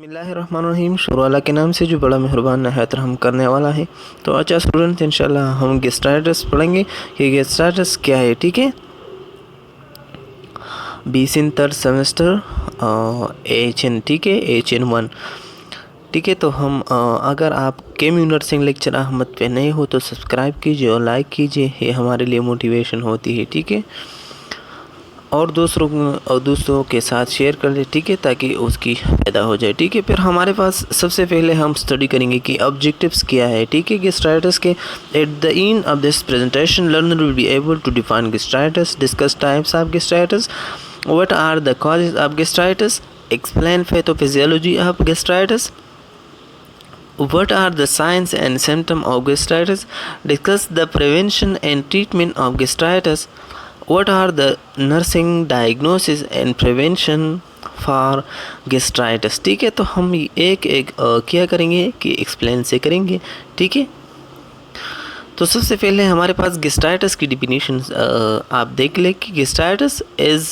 बिस्मिल्लाहिर्रहमानिर्रहीम। शुरू अल्लाह के नाम से जो बड़ा मेहरबान नहायत रहम करने वाला है। तो अच्छा स्टूडेंट, इंशाल्लाह हम गैस्ट्राइटिस पढ़ेंगे कि गैस्ट्राइटिस क्या है। ठीक है, 20 इन थर्ड सेमेस्टर HN, ठीक है, HN1। ठीक है, तो हम अगर आप केम्यू नर्सिंग लेक्चर अहमद पे नए हो तो सब्सक्राइब कीजिए और लाइक कीजिए, ये हमारे लिए मोटिवेशन होती है। ठीक है, और दूसरों के साथ शेयर कर ले, ठीक है, ताकि उसकी फ़ायदा हो जाए। ठीक है, फिर हमारे पास सबसे पहले हम स्टडी करेंगे कि ऑब्जेक्टिव्स क्या है। ठीक है, गैस्ट्राइटिस के at the end of this presentation learner will be able to define gastritis, discuss types of gastritis, what are the causes of gastritis, explain pathophysiology of gastritis, what are the signs and symptoms of gastritis, discuss the prevention and treatment of gastritis, what are the nursing diagnosis and prevention for gastritis। ठीक है, तो हम एक एक क्या करेंगे कि explain से करेंगे। ठीक है, तो सबसे पहले हमारे पास गैस्ट्राइटिस की डिफिनीशन आप देख लें कि gastritis is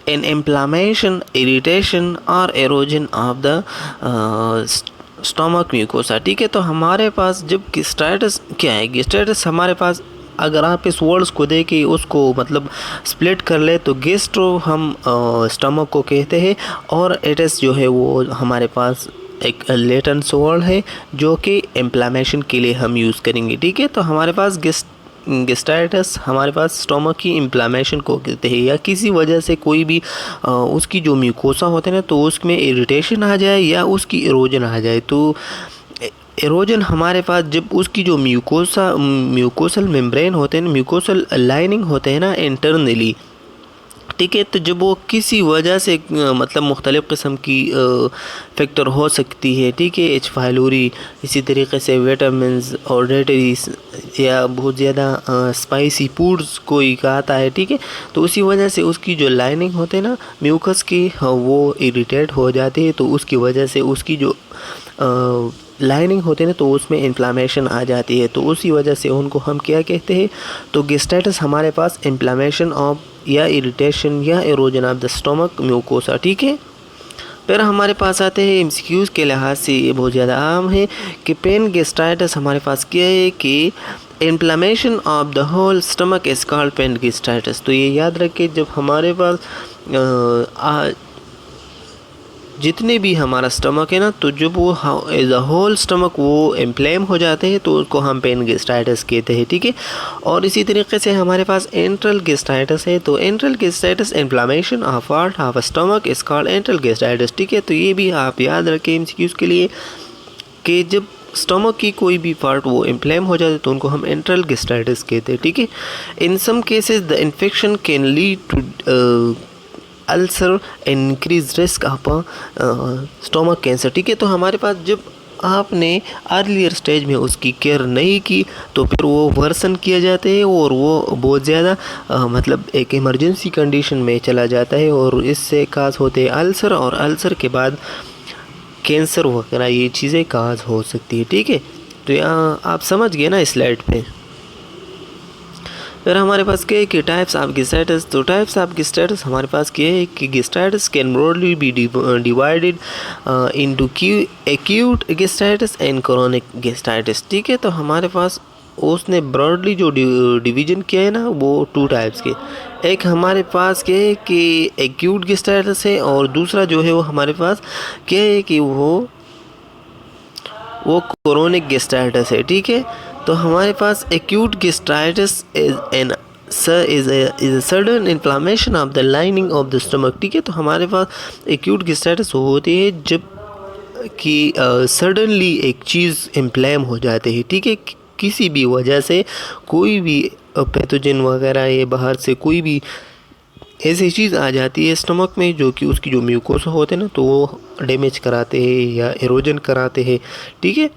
an inflammation, irritation or erosion of the stomach mucosa. ठीक है, तो हमारे पास जब गैस्ट्राइटिस क्या है, गैस्ट्राइटिस हमारे पास अगर आप इस वर्ड्स को देखें, उसको मतलब स्प्लिट कर ले तो गेस्ट्रो हम स्टमक को कहते हैं, और एटस जो है वो हमारे पास एक लैटिन वर्ड है जो कि इन्फ्लेमेशन के लिए हम यूज़ करेंगे। ठीक है, तो हमारे पास गैस्ट्राइटिस हमारे पास स्टोमक की इन्फ्लेमेशन को कहते हैं, या किसी वजह से कोई भी उसकी जो म्यूकोसा होते हैं ना, तो उसमें इरिटेशन आ जाए या उसकी इरोजन आ जाए। तो इरोजन हमारे पास जब उसकी जो म्यूकोसल मेम्ब्रेन होते हैं, म्यूकोसल लाइनिंग होते हैं ना इंटरनली, ठीक है, तो जब वो किसी वजह से मतलब मुख्तलिफ़ किस्म की फैक्टर हो सकती है। ठीक है, H फाइलोरी, इसी तरीके से विटामिन्स और डेटरीज, या बहुत ज़्यादा स्पाइसी फूड्स कोई खाता है। ठीक है, तो उसी वजह से उसकी जो लाइनिंग होते हैं ना म्यूकस की, वो इरिटेट हो जाती है, तो उसकी वजह से उसकी जो लाइनिंग होती है ना, तो उसमें इन्फ्लामेशन आ जाती है, तो उसी वजह से उनको हम क्या कहते हैं। तो गैस्ट्राइटिस हमारे पास इन्फ्लामेशन ऑफ या इरिटेशन या erosion of the stomach mucosa. ठीक है, फिर हमारे पास आते हैं एमसीक्यूज़ के लिहाज से ये बहुत ज़्यादा आम है कि पेन गैस्ट्राइटिस हमारे पास क्या है कि inflammation of the whole stomach is called pain gastritis. तो ये याद रखें, जब हमारे पास जितने भी हमारा स्टमक है ना, तो जब वो एज अ होल स्टमक वो इन्फ्लेम हो जाते हैं तो उसको हम पेन गैस्ट्राइटिस कहते हैं। ठीक है, और इसी तरीके से हमारे पास एंट्रल गैस्ट्राइटिस है, तो enteral gastritis inflammation of part of stomach is called enteral gastritis. ठीक है, तो ये भी आप याद रखें एमसीक्यूज़ के लिए कि जब स्टमक की कोई भी पार्ट वो इन्फ्लेम हो जाते तो उनको हम एंट्रल गैस्ट्राइटिस कहते हैं। ठीक है, in some cases the infection can lead to ulcer increase risk of stomach cancer. ठीक है, तो हमारे पास जब आपने अर्लियर स्टेज में उसकी केयर नहीं की तो फिर वो वर्सन किया जाता है और वो बहुत ज़्यादा मतलब एक इमरजेंसी कंडीशन में चला जाता है, और इससे काज होते हैं अल्सर, और अल्सर के बाद कैंसर वगैरह ये चीज़ें काज हो सकती है। ठीक है, तो यहाँ आप समझ गए ना स्लाइड पे। फिर हमारे पास क्या है कि टाइप्स ऑफ गैस्ट्राइटिस। तो टाइप्स ऑफ गैस्ट्राइटिस हमारे पास क्या है कि gastritis can broadly be divided into acute gastritis and chronic gastritis. ठीक है, तो हमारे पास उसने ब्रॉडली जो डिवीजन किया है ना, वो 2 टाइप्स के, एक हमारे पास क्या है कि एक्यूट गैस्ट्राइटिस है, और दूसरा जो है वो हमारे पास क्या है कि वो क्रोनिक गैस्ट्राइटिस है। ठीक है, तो हमारे पास acute gastritis is a sudden inflammation of the lining of the stomach। ठीक है, तो हमारे पास एक्यूट गैस्ट्राइटिस होती है जब कि सडनली एक चीज़ इन्फ्लेम हो जाती है। ठीक है, किसी भी वजह से कोई भी पैथोजन वगैरह या बाहर से कोई भी ऐसी चीज़ आ जाती है स्टमक में जो कि उसकी जो म्यूकोसा होते हैं ना, तो वो डैमेज कराते हैं या इरोजन कराते हैं। ठीक है,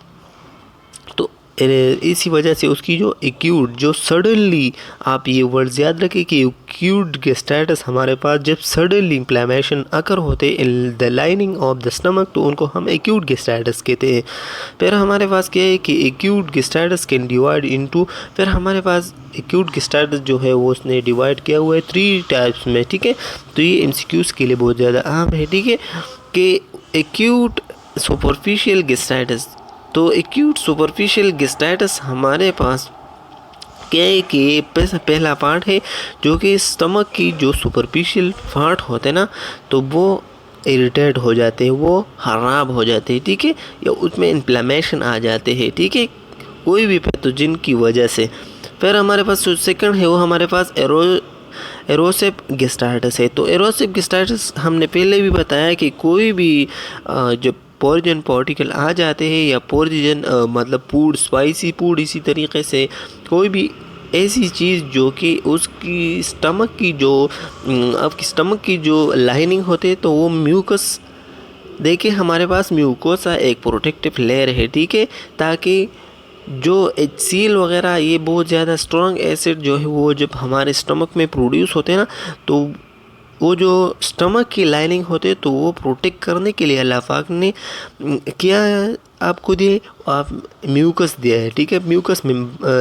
तो इसी वजह से उसकी जो एक्यूट जो सडनली, आप ये वर्ड्स याद रखें कि एक्यूट गैस्ट्राइटिस हमारे पास जब सडनली इन्फ्लेमेशन अकर होते in the lining of the stomach तो उनको हम एक्यूट गैस्ट्राइटिस कहते हैं। फिर हमारे पास क्या है कि acute gastritis can divide into, फिर हमारे पास एक्यूट गैस्ट्राइटिस जो है वो उसने डिवाइड किया हुआ है 3 टाइप्स में। ठीक है, तो ये एमसीक्यूज़ के लिए बहुत ज़्यादा अहम है। ठीक है, कि एक्यूट सुपरफिशियल गैस्ट्राइटिस। तो एक्यूट सुपरफिशियल गैस्ट्राइटिस हमारे पास क्या है कि पहला पार्ट है जो कि स्टमक की जो सुपरफिशियल पार्ट होते हैं ना, तो वो इरिटेट हो जाते हैं, वो खराब हो जाते हैं, ठीक है, या उसमें इन्फ्लेमेशन आ जाते हैं, ठीक है, कोई भी पैथोजन की वजह से। फिर हमारे पास जो सेकंड है वो हमारे पास एरोसिव गैस्ट्राइटिस है। तो एरोसिव गैस्ट्राइटिस हमने पहले भी बताया कि कोई भी जब पॉइजन पार्टिकल आ जाते हैं या पॉइजन मतलब फूड, स्पाइसी फूड, इसी तरीके से कोई भी ऐसी चीज़ जो कि उसकी स्टमक की जो आपकी स्टमक की जो लाइनिंग होती है, तो वो म्यूकस, देखिए हमारे पास म्यूकोसा एक प्रोटेक्टिव लेयर है, ठीक है, ताकि जो HCl वगैरह ये बहुत ज़्यादा स्ट्रॉन्ग एसिड जो है वो जब हमारे स्टमक में प्रोड्यूस होते हैं ना, तो वो जो स्टमक की लाइनिंग होते हैं तो वो प्रोटेक्ट करने के लिए अल्लाह पाक ने क्या आपको दिए, आप म्यूकस दिया है, ठीक है, म्यूकस में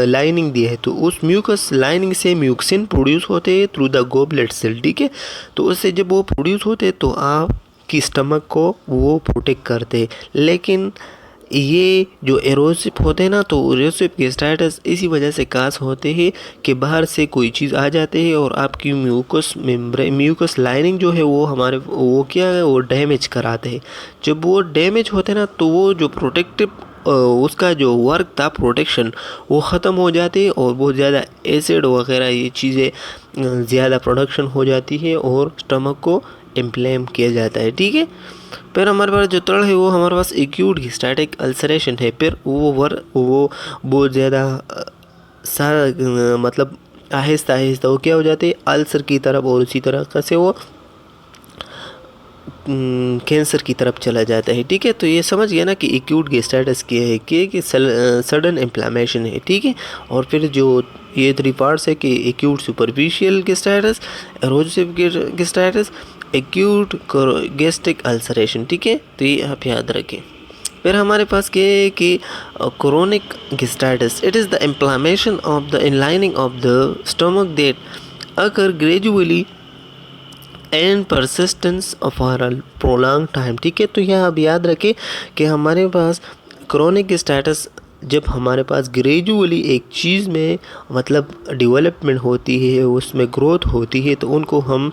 लाइनिंग दिया है, तो उस म्यूकस लाइनिंग से म्यूक्सिन प्रोड्यूस होते हैं थ्रू द गॉबलेट सेल, ठीक है, तो उससे जब वो प्रोड्यूस होते हैं तो आपकी स्टमक को वो प्रोटेक्ट करते हैं। लेकिन ये जो एरोसिव होते हैं ना, तो एरोसिव गैस्ट्राइटिस इसी वजह से कास होते हैं कि बाहर से कोई चीज़ आ जाते हैं और आपकी म्यूकस लाइनिंग जो है वो हमारे वो क्या है, वो डैमेज कराते हैं। जब वो डैमेज होते हैं ना, तो वो जो प्रोटेक्टिव उसका जो वर्क था प्रोटेक्शन, वो ख़त्म हो जाती है और बहुत ज़्यादा एसिड वगैरह ये चीज़ें ज़्यादा प्रोडक्शन हो जाती है और स्टमक को इम्प्लेम किया जाता है, ठीक है। फिर हमारे पास जो थर्ड है वो हमारे पास एक्यूट गैस्ट्राइटिक अल्सरेशन है। फिर वो बहुत ज़्यादा सारा मतलब आहिस्ता आहिस्ता वो क्या हो जाते हैं, अल्सर की तरफ, और उसी तरह से वो कैंसर की तरफ चला जाता है, ठीक है। तो ये समझ गया ना कि एक्यूट गैस्ट्राइटिस क्या है, कि सडन इन्फ्लेमेशन है, ठीक है। और फिर जो ये थ्री पार्ट्स है कि acute superficial gastritis, erosive gastritis, acute gastric ulceration, ठीक है, तो ये आप याद रखें। फिर हमारे पास क्या है कि chronic gastritis, it is the inflammation of the inner lining of the stomach that occur gradually and persistence for a prolong time, ठीक है। तो यह आप याद रखें कि हमारे पास क्रोनिक गैस्ट्राइटिस जब हमारे पास ग्रेजुअली एक चीज़ में मतलब डेवलपमेंट होती है, उसमें ग्रोथ होती है, तो उनको हम,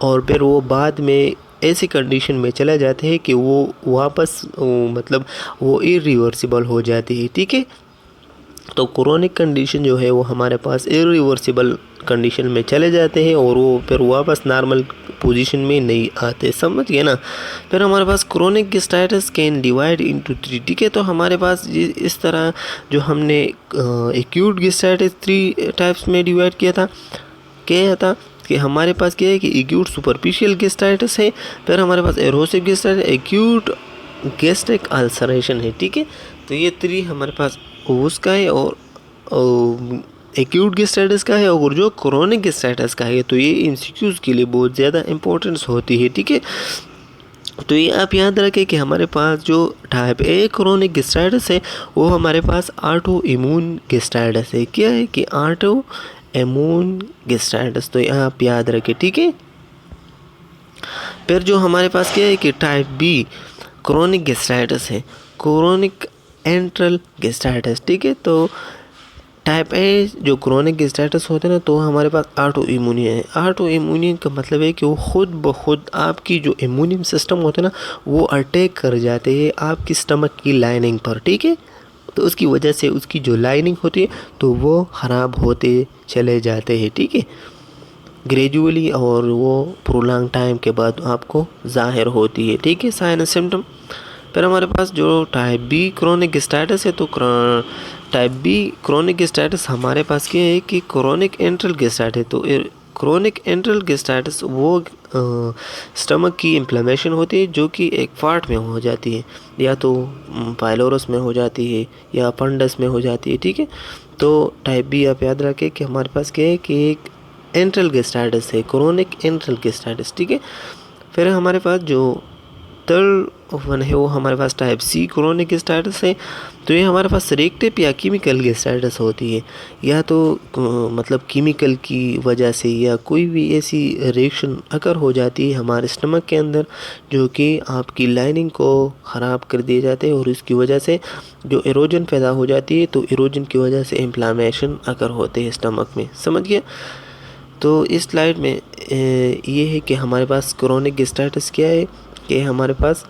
और फिर वो बाद में ऐसी कंडीशन में चला जाते हैं कि वो वापस मतलब वो इरिवर्सिबल हो जाती है, ठीक है। तो क्रोनिक कंडीशन जो है वो हमारे पास इरिवर्सिबल कंडीशन में चले जाते हैं और वो फिर वापस नॉर्मल पोजीशन में नहीं आते, समझ गए ना। फिर हमारे पास chronic gastritis can divide into 3, ठीक है। तो हमारे पास इस तरह जो हमने एक्यूट गैस्ट्राइटिस 3 टाइप्स में डिवाइड किया था, क्या था कि हमारे पास क्या है कि एक्यूट सुपरफिशियल गैस्ट्राइटिस है, फिर हमारे पास एरोसिव गैस्ट्राइटिस, एक्यूट गैस्ट्रिक अल्सरेशन है, ठीक है। तो ये 3 हमारे पास उसका है और एक्यूट गैस्ट्राइटिस का है और जो क्रोनिक गैस्ट्राइटिस का है। तो ये एमसीक्यूज़ के लिए बहुत ज़्यादा इंपॉर्टेंस होती है, ठीक है। तो ये आप याद रखें कि हमारे पास जो टाइप ए क्रोनिक गैस्ट्राइटिस है वो हमारे पास ऑटो इम्यून गैस्ट्राइटिस है। क्या है कि ऑटो इम्यून गैस्ट्राइटिस, तो यहाँ आप याद रखें, ठीक है। फिर जो हमारे पास क्या है कि टाइप बी क्रोनिक गैस्ट्राइटिस है, क्रोनिक एंट्रल गैस्ट्राइटिस, ठीक है। तो टाइप ए जो क्रोनिक गैस्ट्राइटिस होते हैं ना, तो हमारे पास ऑटो इम्यूनियन है। ऑटो इम्यूनियन का मतलब है कि वो खुद ब खुद आपकी जो इम्यूनियम सिस्टम होते हैं ना, वो अटैक कर जाते हैं आपकी स्टमक की लाइनिंग पर, ठीक है। तो उसकी वजह से उसकी जो लाइनिंग होती है तो वो ख़राब होते चले जाते हैं, ठीक है, ग्रेजुअली, और वो प्रोलॉन्ग टाइम के बाद आपको ज़ाहिर होती है, ठीक है, साइन सिम्टम। फिर हमारे पास जो टाइप बी क्रोनिक गैस्ट्राइटिस है, तो टाइप बी क्रोनिक गैस्ट्राइटिस हमारे पास क्या है कि क्रोनिक एंट्रल गैस्ट्राइटिस है। तो क्रोनिक एंट्रल गैस्ट्राइटिस वो स्टमक की इन्फ्लेमेशन होती है जो कि एक पार्ट में हो जाती है, या तो पाइलोरस में हो जाती है या फंडस में हो जाती है, ठीक है। तो टाइप बी आप याद रखें कि हमारे पास क्या है कि एक एंट्रल गैस्ट्राइटिस है, क्रोनिक एंट्रल गैस्ट्राइटिस, ठीक है। फिर हमारे पास जो थर्ड वन है वो हमारे पास टाइप सी क्रोनिक गैस्ट्राइटिस है। तो ये हमारे पास रेक्टिव या कीमिकल गैस्ट्राइटिस होती है, या तो मतलब कीमिकल की वजह से या कोई भी ऐसी रिएक्शन अगर हो जाती है हमारे स्टमक के अंदर जो कि आपकी लाइनिंग को ख़राब कर दिए जाते हैं, और इसकी वजह से जो इरोजन पैदा हो जाती है, तो इरोजन की वजह से इन्फ्लामेशन अगर होते हैं स्टमक में। समझ गया? तो इस स्लाइड में ये है कि हमारे पास क्रोनिक गैस्ट्राइटिस क्या है, कि हमारे पास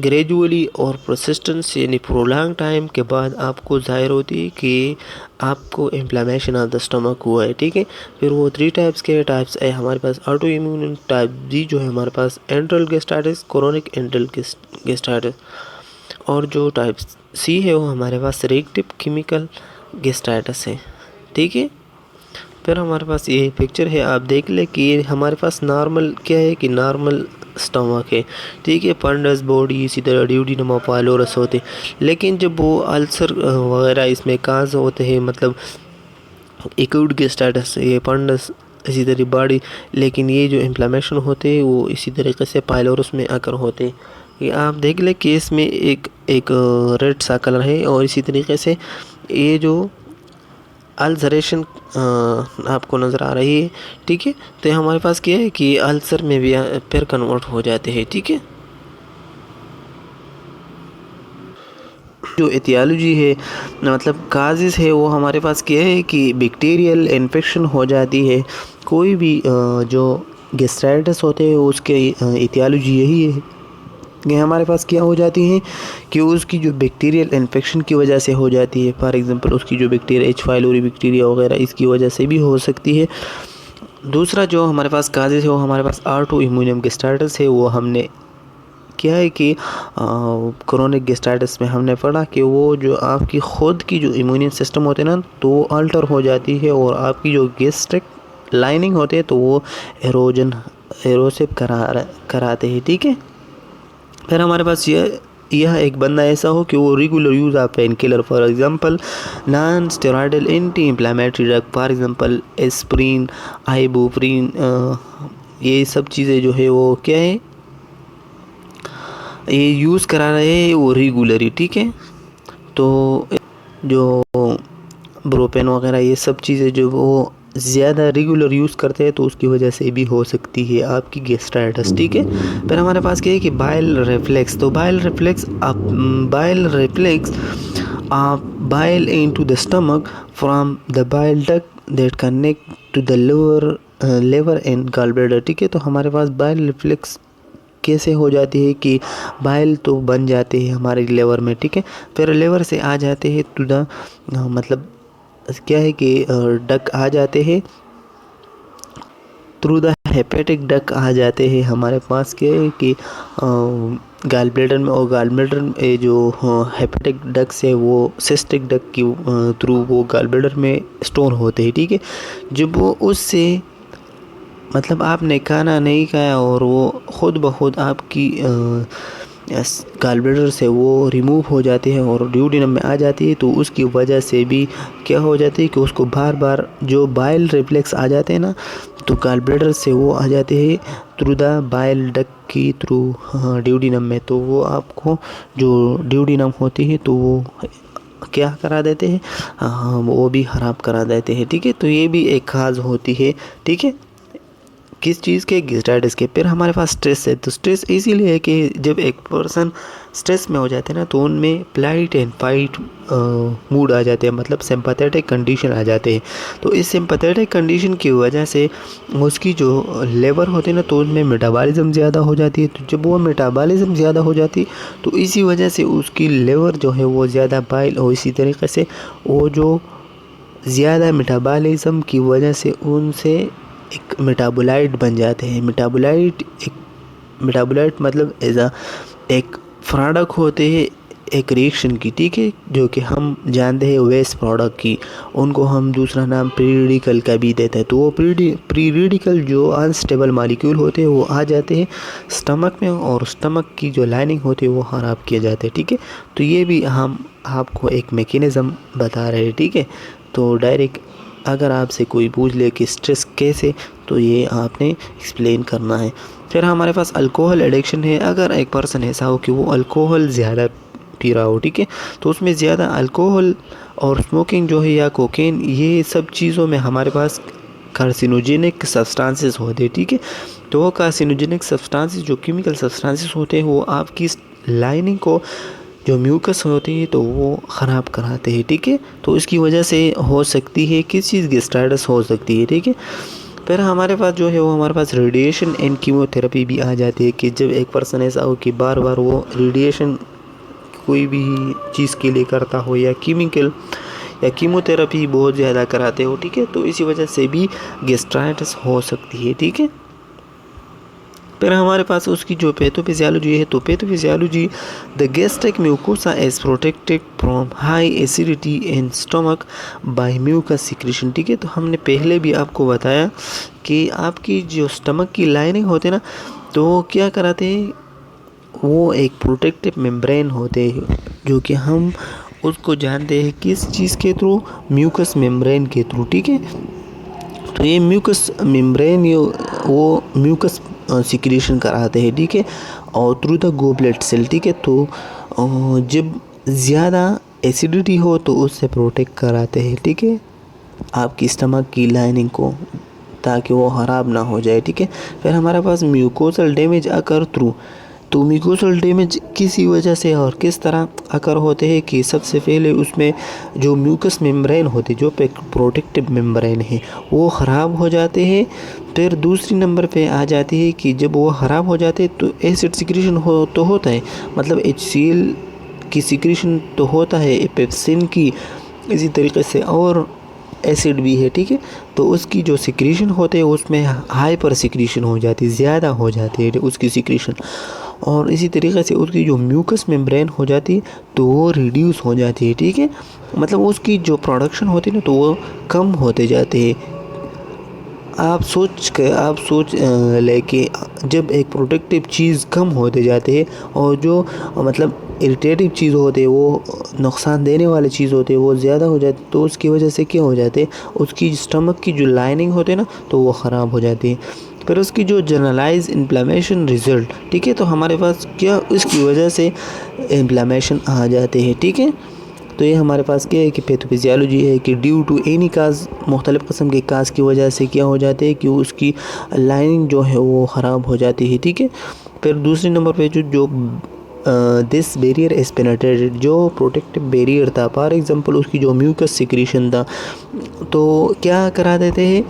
ग्रेजुअली और परसिस्टेंस यानी प्रोलॉन्ग टाइम के बाद आपको ज़ाहिर होती है कि आपको इन्फ्लेमेशन ऑफ द स्टमक हुआ है। ठीक है, फिर वो 3 टाइप्स के टाइप्स है हमारे पास। ऑटो इम्यून टाइप डी जो है हमारे पास antral gastritis, chronic antral gastritis, और जो टाइप सी है वो हमारे पास रेक्टिव कीमिकल गैस्ट्राइटिस है। ठीक है, फिर हमारे पास ये पिक्चर है, आप देख ले कि हमारे पास नॉर्मल क्या है कि नॉर्मल स्टमक है। ठीक है, पंडस बॉडी इसी तरह ड्यूodenum पाइलोरस होते, लेकिन जब वो अल्सर वगैरह इसमें काज होते हैं, मतलब एक्यूट गैस्ट्राइटिस, ये पंडस इसी तरह बॉडी, लेकिन ये जो इन्फ्लेमेशन होते हैं वो इसी तरीके से पाइलोरस में आकर होते। ये आप देख ले कि इसमें एक रेड सा कलर है, और इसी तरीके से ये जो अल्सरेशन आपको नज़र आ रही है। ठीक है, तो हमारे पास क्या है कि अल्सर में भी फिर कन्वर्ट हो जाते हैं। ठीक है, जो एथियोलॉजी है मतलब काजेस है वो हमारे पास क्या है कि बैक्टीरियल इन्फेक्शन हो जाती है। कोई भी जो गैस्ट्राइटिस होते हैं उसके एथियोलॉजी यही है कि हमारे पास क्या हो जाती है कि उसकी जो बैक्टीरियल इन्फेक्शन की वजह से हो जाती है। फॉर एग्जांपल उसकी जो बैक्टीरिया एच फाइलोरी बैक्टीरिया वगैरह इसकी वजह से भी हो सकती है। दूसरा जो हमारे पास काजेस है वो हमारे पास ऑटो इम्यून गैस्ट्राइटिस है। वो हमने क्या है कि क्रोनिक गैस्ट्राइटिस में हमने पढ़ा कि वो जो आपकी ख़ुद की जो इम्यून सिस्टम होते हैं ना, तो वो अल्टर हो जाती है, और आपकी जो गैस्ट्रिक लाइनिंग होते हैं तो वो एरोसिव कराते हैं। ठीक है, फिर हमारे पास यह एक बंदा ऐसा हो कि वो regular use of pain killer, for example non steroidal anti inflammatory drug, for example aspirin, ibuprofen, ये सब चीज़ें जो है वो क्या है ये यूज़ करा रहे हैं वो रेगुलरली। ठीक है, तो जो ब्रोपेन वगैरह ये सब चीज़ें जो वो ज़्यादा रेगुलर यूज़ करते हैं तो उसकी वजह से भी हो सकती है आपकी गैस्ट्राइटिस। ठीक है, फिर हमारे पास क्या है कि बाइल रिफ्लेक्स। तो bile reflex bile into the stomach from the bile duct that connect to the liver and gallbladder. ठीक है, तो हमारे पास बाइल रिफ्लेक्स कैसे हो जाती है कि बाइल तो बन जाते हैं हमारे लिवर में। ठीक है, फिर लिवर से आ जाते हैं टू द मतलब क्या है कि डक आ जाते हैं, थ्रू द हेपेटिक डक आ जाते हैं हमारे पास। क्या है कि गॉल ब्लैडर में, और गॉल ब्लैडर में जो हेपेटिक डक्स है वो सिस्टिक डक की थ्रू वो गॉल ब्लैडर में स्टोर होते हैं। ठीक है, जब वो उससे मतलब आपने खाना नहीं खाया और वो ख़ुद ब खुद आपकी गॉल ब्लैडर से वो रिमूव हो जाते हैं और ड्यूodenum में आ जाती है, तो उसकी वजह से भी क्या हो जाती है कि उसको बार बार जो बाइल रिफ्लेक्स आ जाते हैं ना, तो गॉल ब्लैडर से वो आ जाते हैं थ्रू द बाइल डक की थ्रू ड्यूodenum में। तो वो आपको जो ड्यूodenum होती है तो वो क्या करा देते हैं, वो भी ख़राब करा देते हैं। ठीक है, तो ये भी एक खास होती है। ठीक है, किस चीज़ के, गैस्ट्राइटिस के। फिर हमारे पास स्ट्रेस है। तो स्ट्रेस इसीलिए है कि जब एक पर्सन स्ट्रेस में हो जाते हैं ना, तो उनमें फ्लाइट एंड फाइट मूड आ जाते हैं, मतलब सिंपैथेटिक कंडीशन आ जाते हैं। तो इस सिंपैथेटिक कंडीशन की वजह से उसकी जो लेबर होती है ना, तो उनमें मेटाबॉलिज्म ज़्यादा हो जाती है। तो जब वो मेटाबॉलिज्म ज़्यादा हो जाती है तो इसी वजह से उसकी लेबर जो है वो ज़्यादा बाइल, और इसी तरीके से वो जो ज़्यादा मेटाबॉलिज्म की वजह से उनसे एक मेटाबोलाइट बन जाते हैं। मेटाबोलाइट मतलब एक प्रोडक्ट होते हैं एक रिएक्शन की। ठीक है, जो कि हम जानते हैं वेस्ट प्रोडक्ट की, उनको हम दूसरा नाम प्री रेडिकल का भी देते हैं। तो वो प्री रेडिकल जो अनस्टेबल मॉलिक्यूल होते हैं वो आ जाते हैं स्टमक में, और स्टमक की जो लाइनिंग होती है वो ख़राब किए जाते हैं। ठीक है, तो ये भी हम आपको एक मैकेनिज़्म बता रहे हैं। ठीक है, तो डायरेक्ट अगर आपसे कोई पूछ ले कि स्ट्रेस कैसे, तो ये आपने एक्सप्लेन करना है। फिर हमारे पास अल्कोहल एडिक्शन है। अगर एक पर्सन ऐसा हो कि वो अल्कोहल ज़्यादा पी रहा हो, ठीक है, तो उसमें ज़्यादा अल्कोहल और स्मोकिंग जो है या कोकेन, ये सब चीज़ों में हमारे पास कार्सिनोजेनिक सब्सटेंसेस होते हैं, ठीक है। तो वो कार्सिनोजेनिक सब्सटेंसेस जो केमिकल सब्सटेंसेस होते हैं वो आपकी लाइनिंग को, जो म्यूकस होती है, तो वो ख़राब कराते हैं, ठीक है। तो इसकी वजह से हो सकती है किस चीज़ गैस्ट्राइटिस हो सकती है, ठीक है। फिर हमारे पास जो है वो हमारे पास रेडिएशन एंड कीमोथेरेपी भी आ जाती है कि जब एक पर्सन ऐसा हो कि बार बार वो रेडिएशन कोई भी चीज़ के लिए करता हो या केमिकल या कीमोथेरेपी बहुत ज़्यादा कराते हो, ठीक है, तो इसी वजह से भी गैस्ट्राइटिस हो सकती है, ठीक है। फिर हमारे पास उसकी जो पैथोफिजियोलॉजी है, तो pathophysiology, the gastric mucosa is protected from high acidity in stomach by mucus secretion, ठीक है। तो हमने पहले भी आपको बताया कि आपकी जो स्टमक की लाइनिंग होती है ना, तो वो क्या कराते हैं, वो एक प्रोटेक्टिव मेम्ब्रेन होते हैं, जो कि हम उसको जानते हैं किस चीज़ के थ्रू, म्यूकस मेम्ब्रेन के थ्रू, ठीक है। तो ये म्यूकस मेम्ब्रेन ये वो म्यूकस सिक्रीशन कराते हैं, ठीक है, और थ्रू द गोबलेट सेल, ठीक है। तो जब ज़्यादा एसिडिटी हो तो उससे प्रोटेक्ट कराते हैं, ठीक है, आपकी स्टमक की लाइनिंग को, ताकि वो ख़राब ना हो जाए, ठीक है। फिर हमारे पास म्यूकोसल डैमेज अकर थ्रू, तो म्यूकोसल डैमेज किसी वजह से और किस तरह अकर होते हैं कि सबसे पहले उसमें जो म्यूकस मेम्ब्रेन होते, जो प्रोटेक्टिव मेम्ब्रेन है, वो ख़राब हो जाते हैं। फिर दूसरी नंबर पे आ जाती है कि जब वो ख़राब हो जाते हैं तो एसिड सिक्रीशन होता है, मतलब HCl की सिक्रीशन तो होता है, पेप्सिन की, इसी तरीके से और एसिड भी है, ठीक है। तो उसकी जो सिक्रीशन होते हैं उसमें हाइपर सिक्रीशन हो जाती है, ज़्यादा हो जाती है उसकी सिक्रीशन, और इसी तरीके से उसकी जो म्यूकस मेम्ब्रेन हो जाती है तो वो रिड्यूस हो जाती है, ठीक है, मतलब उसकी जो प्रोडक्शन होती है ना, तो वो कम होते जाते हैं। आप सोच लेके जब एक प्रोडक्टिव चीज़ कम होते जाते हैं और जो मतलब इरिटेटिव चीज़ होते हैं, वो नुकसान देने वाली चीज़ होते हैं, वो ज़्यादा हो जाती, तो उसकी वजह से क्या हो जाते, उसकी स्टमक की जो लाइनिंग होती है ना, तो वो ख़राब हो जाती है। फिर उसकी जो जनरलाइज इन्फ्लेमेशन रिजल्ट, ठीक है, तो हमारे पास क्या इसकी वजह से इन्फ्लेमेशन आ जाते हैं, ठीक है। तो ये हमारे पास क्या है कि पैथोफिजियोलॉजी है कि ड्यू टू एनी काज, मुख्तलिफ़ किस्म के काज की वजह से क्या हो जाते हैं कि उसकी लाइनिंग जो है वो ख़राब हो जाती है, ठीक है। फिर दूसरे नंबर पे जो दिस बैरियर इज़ पेनिट्रेटेड, जो प्रोटेक्टिव बैरियर था, फॉर एग्जांपल उसकी जो म्यूकस सिक्रीशन था, तो क्या करा देते हैं,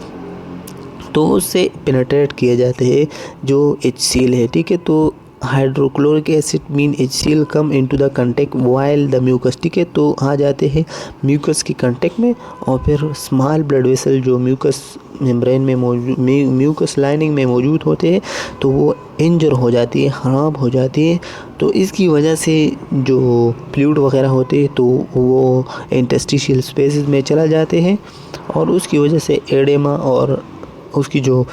तो उससे पेनिट्रेट किए जाते हैं जो HCl है, ठीक है। तो hydrochloric acid mean HCl come into the contact while the mucus, ठीक है, तो आ जाते हैं म्यूकस की कंटेक्ट में, और फिर स्मॉल ब्लड वेसल जो म्यूकस मेम्ब्रेन में मौजूद, म्यूकस लाइनिंग में मौजूद होते हैं, तो वो इंजर हो जाती है, ख़राब हो जाती है। तो इसकी वजह से जो फ्लूइड वगैरह होते हैं तो वो इंटस्टिशियल स्पेसेस में चला जाते हैं, और उसकी वजह से एडेमा और उसकी जो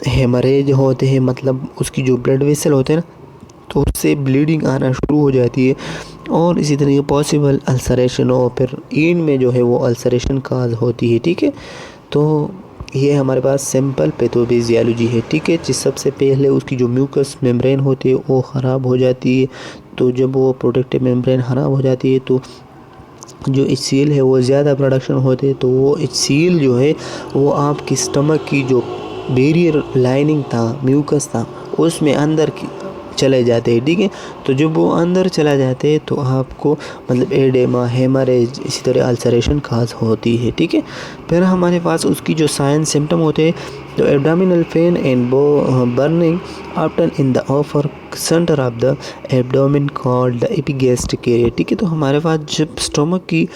हेमरेज होते हैं, मतलब उसकी जो ब्लड वेसल होते हैं ना, तो उससे ब्लीडिंग आना शुरू हो जाती है, और इसी तरीके पॉसिबल अल्सरेशन हो, फिर ईंड में जो है वो अल्सरेशन काज होती है, ठीक है। तो ये हमारे पास सिंपल पैथोफिजियोलॉजी है, ठीक है, जिस सबसे पहले उसकी जो म्यूकस मेम्ब्रेन होती है वो ख़राब हो जाती है। तो जब वो प्रोटेक्टिव मेम्ब्रेन ख़राब हो जाती है तो जो HCl है वो ज़्यादा प्रोडक्शन होते हैं, तो वो HCl जो है वो आपकी स्टमक की जो बैरियर लाइनिंग था, म्यूकस था, उसमें अंदर चले जाते हैं, ठीक है। तो जब वो अंदर चला जाते हैं तो आपको मतलब एडेमा, हेमरेज, इसी तरह अल्सरेशन खास होती है, ठीक है। फिर हमारे पास उसकी जो साइन सिम्टम होते हैं, तो abdominal pain and burning after in the upper centre of the abdomen called the epigastric area, ठीक है। तो हमारे पास जब स्टमक की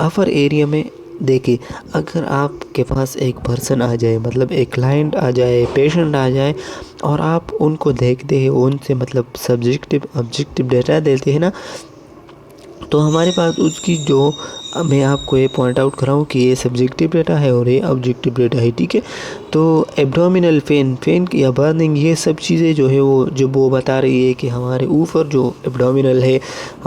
अपर एरिया में देखिए, अगर आपके पास एक पर्सन आ जाए, मतलब एक क्लाइंट आ जाए, पेशेंट आ जाए, और आप उनको देखते हैं, उनसे मतलब सब्जेक्टिव ऑब्जेक्टिव डेटा देते हैं ना, तो हमारे पास उसकी जो मैं आपको ये पॉइंट आउट कराऊँ कि ये सब्जेक्टिव डेटा है और ये ऑब्जेक्टिव डेटा है, ठीक है। तो एब्डोमिनल पेन या बर्निंग, ये सब चीज़ें जो है वो बता रही है कि हमारे ऊपर जो एब्डोमिनल है,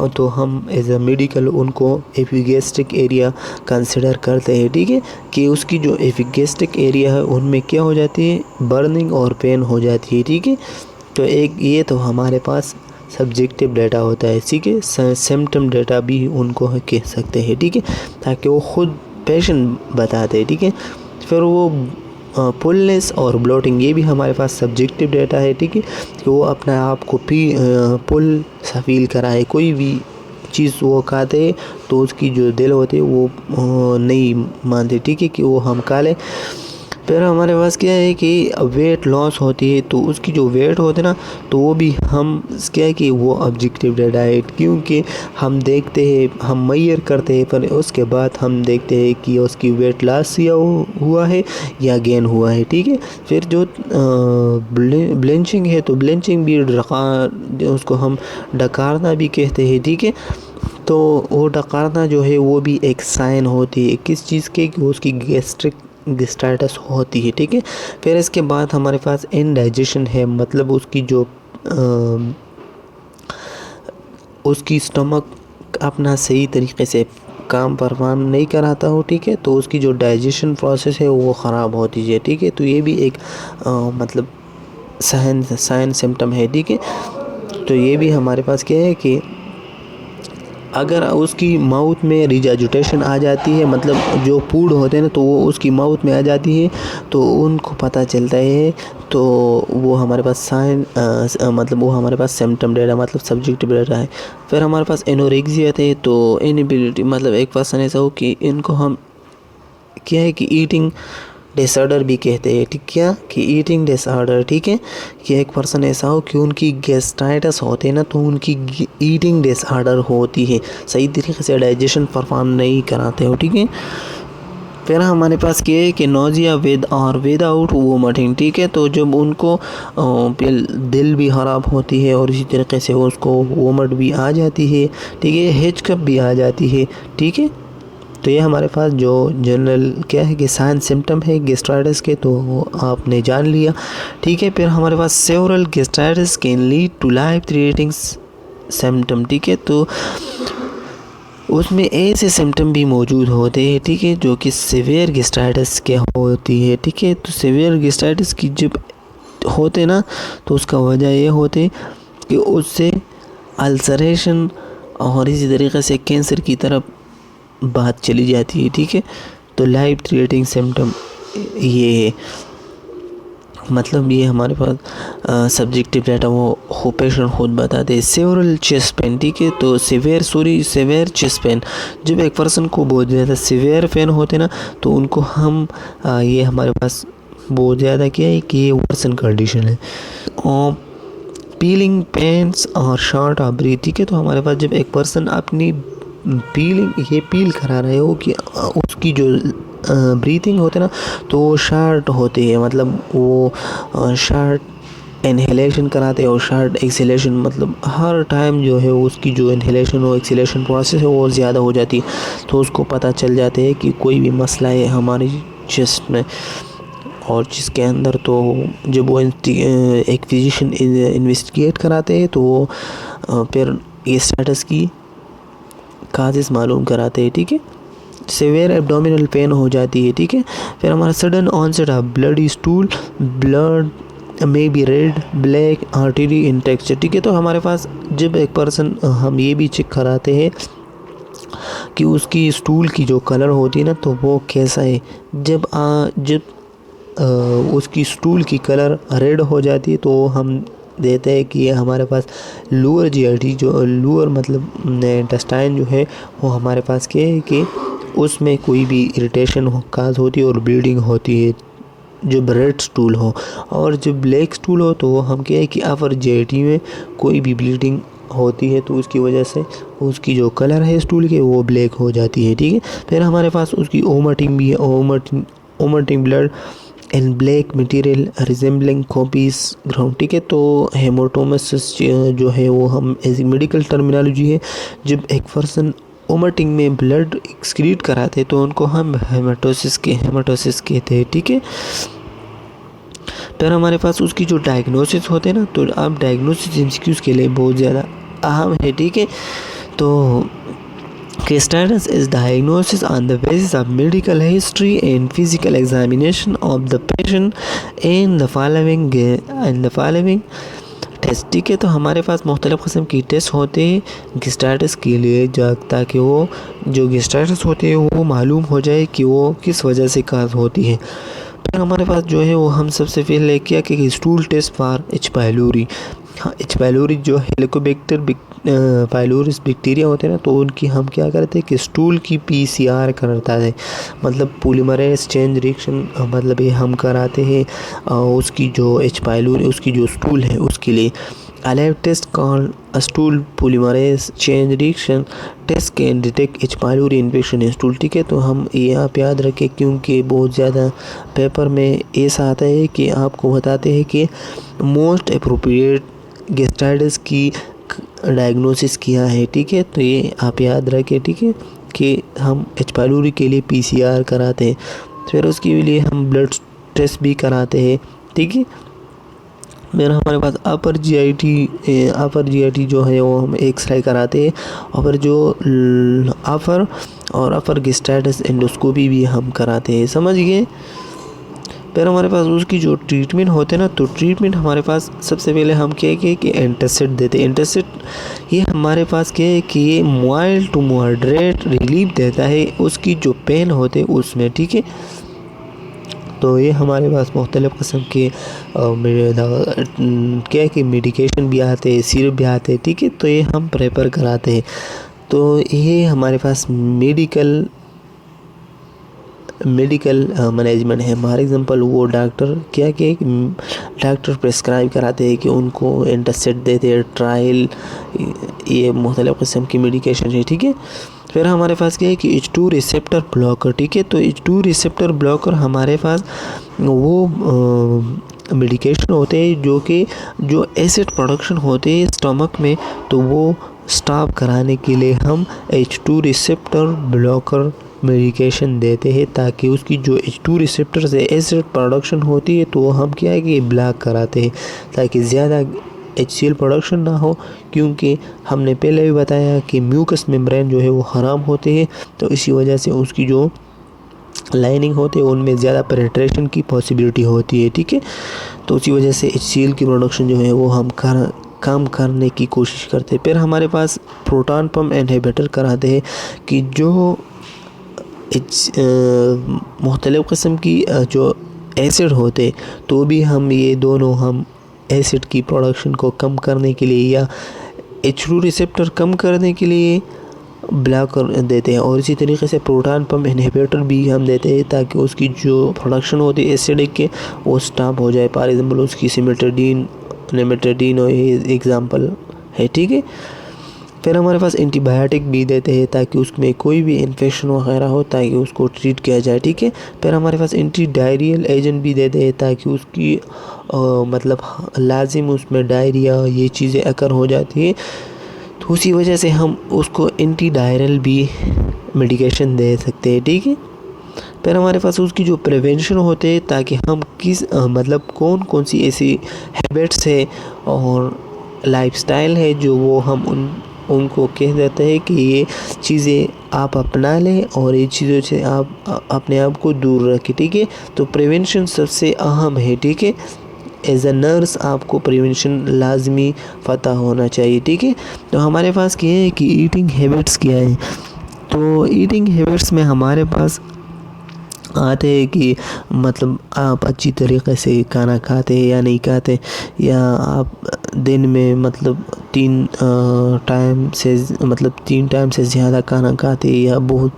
तो हम एज अ मेडिकल उनको एपिगैस्ट्रिक एरिया कंसिडर करते हैं, ठीक है। कि उसकी जो एपिगैस्ट्रिक एरिया है उनमें क्या हो जाती है, बर्निंग और पेन हो जाती है, ठीक है। तो एक ये तो हमारे पास सब्जेक्टिव डेटा होता है, ठीक है। सिम्टम डेटा भी उनको कह सकते हैं, ठीक है, ताकि वो खुद पेशेंट बताते हैं, ठीक है। फिर वो पुलनेस और ब्लोटिंग, ये भी हमारे पास सब्जेक्टिव डेटा है, ठीक है। कि वो अपने आप को पुल सा फील कराए, कोई भी चीज़ वो खाते हैं तो उसकी जो दिल होती है वो नहीं मानते, ठीक है, कि वो हम खा लें। फिर हमारे पास क्या है कि वेट लॉस होती है, तो उसकी जो वेट होती है ना, तो वो भी हम क्या है कि वो ऑब्जेक्टिव डेटा है, क्योंकि हम देखते हैं, हम मेजर करते हैं, पर उसके बाद हम देखते हैं कि उसकी वेट लॉस हुआ है या गेन हुआ है, ठीक है। फिर जो ब्लेंचिंग है, तो ब्लेंचिंग भी उसको हम डकारना भी कहते हैं, ठीक है। तो वो डकारना जो है वो भी एक साइन होती है किस चीज़ के, कि उसकी गैस्ट्राइटिस होती है, ठीक है। फिर इसके बाद हमारे पास इनडाइजेशन है, मतलब उसकी जो उसकी स्टमक अपना सही तरीके से काम परफॉर्म नहीं कराता हो, ठीक है। तो उसकी जो डाइजेशन प्रोसेस है वो ख़राब होती है, ठीक है। तो ये भी एक मतलब साइन सिम्टम है, ठीक है। तो ये भी हमारे पास क्या है कि अगर उसकी माउथ में रिजाजुटेशन आ जाती है, मतलब जो फूड होते हैं ना, तो वो उसकी माउथ में आ जाती है, तो उनको पता चलता है, तो वो हमारे पास साइन मतलब वो हमारे पास सिम्टम डेटा, मतलब सब्जेक्टिव डेटा है। फिर हमारे पास एनोरेक्सिया है, तो इनएबिलिटी, मतलब एक पर्सन ऐसा हो कि इनको हम क्या है कि ईटिंग डिसऑर्डर भी कहते हैं, ठीक, क्या कि ईटिंग डिसऑर्डर, ठीक है। कि एक पर्सन ऐसा हो कि उनकी गैस्ट्राइटिस होते हैं ना, तो उनकी ईटिंग डिसऑर्डर होती है, सही तरीके से डाइजेशन परफॉर्म नहीं कराते हो, ठीक है। फिर हमारे पास क्या है कि नोजिया विदाउट वोमिटिंग, ठीक है। तो जब उनको दिल भी ख़राब होती है और इसी तरीके से उसको वोमिट भी आ जाती है, ठीक है, हिचकप भी आ जाती है, ठीक है। तो ये हमारे पास जो जनरल क्या है कि साइन सिम्टम है गैस्ट्राइटिस के, तो वो आपने जान लिया, ठीक है। फिर हमारे पास several gastritis can lead to life threatening symptom, ठीक है। तो उसमें ऐसे सिम्टम भी मौजूद होते हैं, ठीक है, जो कि सीवियर गैस्ट्राइटिस के होती है, ठीक है। तो सीवियर गैस्ट्राइटिस की जब होते ना, तो उसका वजह ये होती कि उससे अल्सरेशन और इसी तरीके से कैंसर की तरफ बात चली जाती है, ठीक है। तो लाइफ थ्रेटनिंग सिम्टम ये है, मतलब ये हमारे पास सब्जेक्टिव डाटा वो पेशेंट खुद बताते हैं। सेवरल चेस्ट पेन, ठीक है। तो सेवेयर चेस्ट पेन, जब एक पर्सन को बहुत ज़्यादा सेवेयर पेन होते ना, तो उनको हम ये हमारे पास बहुत ज़्यादा क्या है कि ये वर्सन कंडीशन है। और पीलिंग पेन्स और शॉर्ट ऑफ ब्रीथ, ठीक है। तो हमारे पास जब एक पर्सन अपनी पील करा रहे हो कि उसकी जो ब्रीथिंग होते ना, तो वो शार्ट होती है, मतलब वो शार्ट इन्हेलेशन कराते हैं और शार्ट एक्सेलेशन, मतलब हर टाइम जो है उसकी जो इन्हेलेशन और एक्सेलेशन प्रोसेस है वो ज़्यादा हो जाती है। तो उसको पता चल जाता है कि कोई भी मसला है हमारी चेस्ट में, और जिसके अंदर तो जब वो एक फिजिशियन इन्वेस्टिगेट कराते हैं, तो वो फिर ये स्टेटस की काजेस मालूम कराते हैं, ठीक है। सेवियर एब्डोमिनल पेन हो जाती है, ठीक है। फिर हमारा sudden onset of bloody stool, blood may be red black artery in texture, ठीक है। तो हमारे पास जब एक पर्सन हम ये भी चेक कराते हैं कि उसकी स्टूल की जो कलर होती है ना, तो वो कैसा है। जब उसकी स्टूल की कलर रेड हो जाती है, तो हम देते हैं कि ये हमारे पास लोअर जीआईटी, जो लोअर मतलब इंटेस्टाइन जो है, वो हमारे पास क्या है कि उसमें कोई भी इरिटेशन काज होती है और ब्लीडिंग होती है, जब रेड स्टूल हो। और जब ब्लैक स्टूल हो, तो हम क्या है कि अपर जीआईटी में कोई भी ब्लीडिंग होती है, तो उसकी वजह से उसकी जो कलर है स्टूल के वो ब्लैक हो जाती है, ठीक है। फिर हमारे पास उसकी ओमिटिंग भी है, omitting blood in black material resembling copies ground, ठीक है। तो हेमाटोमसिस जो है वो हम एज मेडिकल टर्मिनोलॉजी है, जब एक पर्सन वोमिटिंग में ब्लड एक्सक्रीट कराते तो उनको हम हेमाटोसिस कहते हैं, ठीक है। फिर हमारे पास उसकी जो डायग्नोसिस होते हैं ना, तो आप डायग्नोसिस एमसीक्यूज़ के लिए बहुत ज़्यादा अहम है, ठीक है। तो Gastritis is diagnosis on the basis of medical history and physical examination of the patient in the following test, ठीक है। तो हमारे पास मुख्तलिफ़ क़स्म की टेस्ट होते हैं गैस्ट्राइटिस के लिए, ताकि वो जो गैस्ट्राइटिस होते हैं वो मालूम हो जाए कि वो किस वजह से काज होती है। फिर हमारे पास जो है वो हम सबसे पहले किया कि stool test for H pylori. हाँ, एच पाइलोरी जो हेलिकोबैक्टर पाइलोरिस बैक्टीरिया होते हैं ना, तो उनकी हम क्या करते हैं कि स्टूल की पीसीआर करता है, मतलब पॉलीमरेज चेंज रिएक्शन, मतलब ये हम कराते हैं उसकी जो एच पाइलोरी उसकी जो स्टूल है उसके लिए। A lab test called a stool polymerase chain reaction test can detect H. pylori infection in stool, ठीक है। तो हम ये आप याद रखें, क्योंकि बहुत ज़्यादा पेपर में ऐसा आता है कि आपको बताते हैं कि मोस्ट अप्रोप्रिएट गैस्ट्राइटिस की डायग्नोसिस किया है, ठीक है। तो ये आप याद रखें, ठीक है, कि हम एच पाइलोरी के लिए पीसीआर कराते हैं, फिर उसके लिए हम ब्लड टेस्ट भी कराते हैं, ठीक है। फिर हमारे पास अपर जीआईटी जो है वो हम एक्सरे कराते हैं, और फिर जो अपर गैस्ट्राइटिस एंडोस्कोपी भी हम कराते हैं, समझ गए। फिर हमारे पास उसकी जो ट्रीटमेंट होते हैं ना, तो ट्रीटमेंट हमारे पास सबसे पहले हम क्या है कि एंटासिड देते हैं। एंटासिड ये हमारे पास क्या है कि ये माइल्ड टू मॉडरेट रिलीफ देता है उसकी जो पेन होते हैं उसमें, ठीक है। तो ये हमारे पास मुख्तलिफ़ क़स्म के क्या है कि मेडिकेशन भी आते हैं, सिरप भी आते हैं, ठीक है। तो ये हम प्रेफर कराते हैं। तो ये हमारे पास मेडिकल मैनेजमेंट है। फॉर एग्ज़ाम्पल वो डॉक्टर क्या कि डॉक्टर प्रेस्क्राइब कराते हैं कि उनको एंटासिड देते हैं, ट्रायल, ये मुख्तलिफ़ क़स्म की मेडिकेशन है, ठीक है। फिर हमारे पास क्या है कि H2 रिसेप्टर ब्लॉकर, ठीक है। तो H2 रिसेप्टर ब्लॉकर हमारे पास वो मेडिकेशन होते हैं जो एसिड प्रोडक्शन होते हैं स्टमक में, तो वो स्टॉप कराने के लिए हम H2 रिसेप्टर ब्लॉकर मेडिकेशन देते हैं, ताकि उसकी जो H2 रिसेप्टर से एसिड प्रोडक्शन होती है तो हम क्या है कि ब्लॉक कराते हैं, ताकि ज़्यादा HCl प्रोडक्शन ना हो, क्योंकि हमने पहले भी बताया कि म्यूकस मेम्ब्रेन जो है वो ख़राब होते हैं, तो इसी वजह से उसकी जो लाइनिंग होती है उनमें ज़्यादा पेनिट्रेशन की पॉसिबिलिटी होती है, ठीक है। तो उसी वजह से HCl की प्रोडक्शन जो है वो हम काम करने की कोशिश करते हैं। फिर हमारे पास प्रोटॉन पम्प इनहिबिटर कराते हैं कि जो मुख्तलिफ़ क़स्म की जो एसिड होते, तो भी हम ये दोनों हम एसिड की प्रोडक्शन को कम करने के लिए या H2 रिसेप्टर कम करने के लिए ब्लॉक कर देते हैं, और इसी तरीके से प्रोटॉन पम्प इनहिबिटर भी हम देते हैं ताकि उसकी जो प्रोडक्शन होती है एसिडिक के वो स्टॉप हो जाए। फॉर एग्ज़ाम्पल उसकी निमेटोडीन और एग्ज़ाम्पल है, ठीक है। फिर हमारे पास एंटीबायोटिक भी देते हैं ताकि उसमें कोई भी इन्फेक्शन वगैरह हो ताकि उसको ट्रीट किया जाए, ठीक है। फिर हमारे पास एंटी डायरियल एजेंट भी देते हैं ताकि उसकी मतलब लाजिम उसमें डायरिया ये चीज़ें अकर हो जाती है, तो उसी वजह से हम उसको एंटी डायरियल भी मेडिकेशन दे सकते हैं, ठीक है। फिर हमारे पास उसकी जो प्रिवेंशन होते हैं ताकि हम मतलब कौन सी ऐसी हैबिट्स है और लाइफस्टाइल है जो वो हम उनको कह देते हैं कि ये चीज़ें आप अपना लें और ये चीज़ों से आप अपने आप को दूर रखें, ठीक है। तो प्रिवेंशन सबसे अहम है, ठीक है। एज अ नर्स आपको प्रिवेंशन लाजमी पता होना चाहिए, ठीक है। तो हमारे पास क्या है कि ईटिंग हैबिट्स क्या है, तो ईटिंग हैबिट्स में हमारे पास आते हैं कि मतलब आप अच्छी तरीक़े से खाना खाते हैं या नहीं खाते, या आप दिन में मतलब 3 टाइम से ज़्यादा खाना खाते हैं या बहुत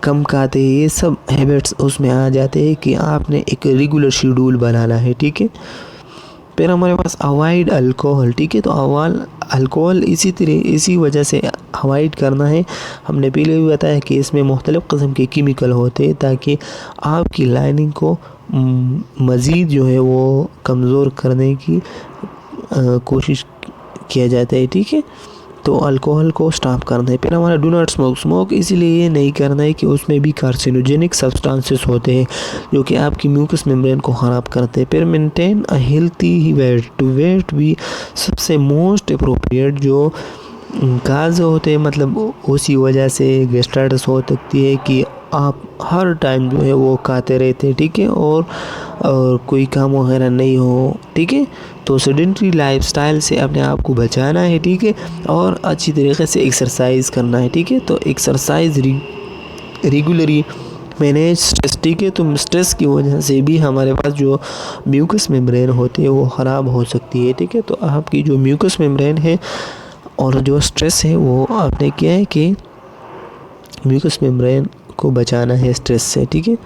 कम खाते हैं, ये सब हैबिट्स उसमें आ जाते हैं कि आपने एक रेगुलर शेड्यूल बनाना है, ठीक है। फिर हमारे पास अवॉइड अल्कोहल, ठीक है। तो अल्कोहल इसी वजह से अवॉइड करना है। हमने पहले भी बताया कि इसमें मुख्तलिफ़ किस्म के केमिकल होते हैं ताकि आपकी लाइनिंग को मज़ीद जो है वो कमज़ोर करने की कोशिश किया जाता है, ठीक है। तो अल्कोहल को स्टॉप करना है। फिर हमारा डू नॉट स्मोक इसलिए ये नहीं करना है कि उसमें भी कार्सिनोजेनिक सब्सटेंसेस होते हैं जो कि आपकी म्यूकस मेम्ब्रेन को ख़राब करते हैं। फिर मेंटेन अ हेल्थी वेट भी सबसे मोस्ट अप्रोप्रिएट जो काज होते हैं, मतलब उसी वजह से गैस्ट्राइटिस हो सकती है कि आप हर टाइम जो है वो खाते रहते हैं, ठीक है, और कोई काम वगैरह नहीं हो, ठीक है। तो सेडेंटरी लाइफस्टाइल से अपने आप को बचाना है, ठीक है, और अच्छी तरीके से एक्सरसाइज करना है, ठीक है। तो एक्सरसाइज रेगुलरी मैनेज स्ट्रेस, ठीक है। तो स्ट्रेस की वजह से भी हमारे पास जो म्यूकस मेम्ब्रेन होती है वो ख़राब हो सकती है, ठीक है। तो आपकी जो म्यूकस मेम्ब्रेन है और जो स्ट्रेस है वो आपने क्या है कि म्यूकस मेम्ब्रेन को बचाना है स्ट्रेस से, ठीक है।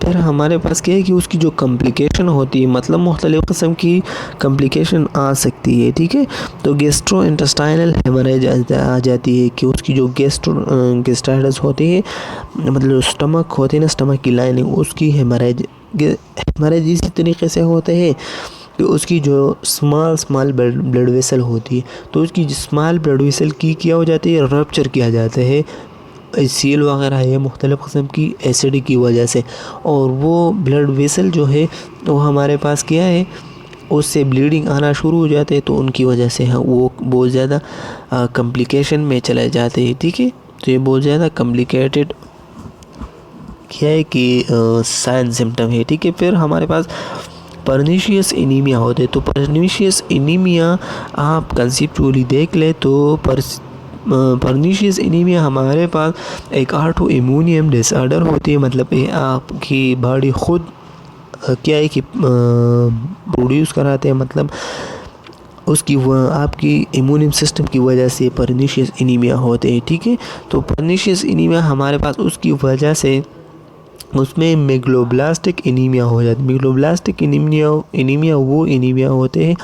फिर हमारे पास क्या है कि उसकी जो कम्प्लिकेशन होती है, मतलब मुख्तलिफ़ किस्म की कम्प्लिकेशन आ सकती है, ठीक है। तो गैस्ट्रो इंटेस्टाइनल हेमरेज आ जाती है कि उसकी जो गैस्ट्राइटिस होती है, मतलब स्टमक होती है ना, स्टमक की लाइनिंग, उसकी हेमरेज इसी तरीके से होते हैं कि उसकी जो स्मॉल ब्लड वेसल होती है, तो उसकी स्मॉल ब्लड वेसल की क्या हो जाती है, रप्चर किया जाता है सील वगैरह है मुख्तलिफ़ किस्म की एसिड की वजह से, और वो ब्लड वेसल जो है वो हमारे पास क्या है, उससे ब्लीडिंग आना शुरू हो जाते हैं। तो उनकी वजह से वो बहुत ज़्यादा कम्प्लिकेशन में चले जाते हैं, ठीक है। तो ये बहुत ज़्यादा कम्प्लिकेटेड क्या है कि साइन सिम्टम है, ठीक है। फिर हमारे पास पर्नीशियस एनीमिया होते हैं। तो पर्नीशियस एनीमिया आप कंसेप्चुअली देख ले तो पर्नीशियस एनीमिया हमारे पास एक ऑटो इम्यूनियम डिसऑर्डर होती है, मतलब ये आपकी बॉडी खुद क्या है कि प्रोड्यूस कराते हैं, मतलब उसकी आपकी इम्यूनियम सिस्टम की वजह से पर्नीशियस एनीमिया होते हैं, ठीक है। तो पर्नीशियस एनीमिया हमारे पास उसकी वजह से उसमें मेगलोब्लास्टिक एनीमिया हो जाती है। मेगलोब्लास्टिक एनीमिया वो एनीमिया होते हैं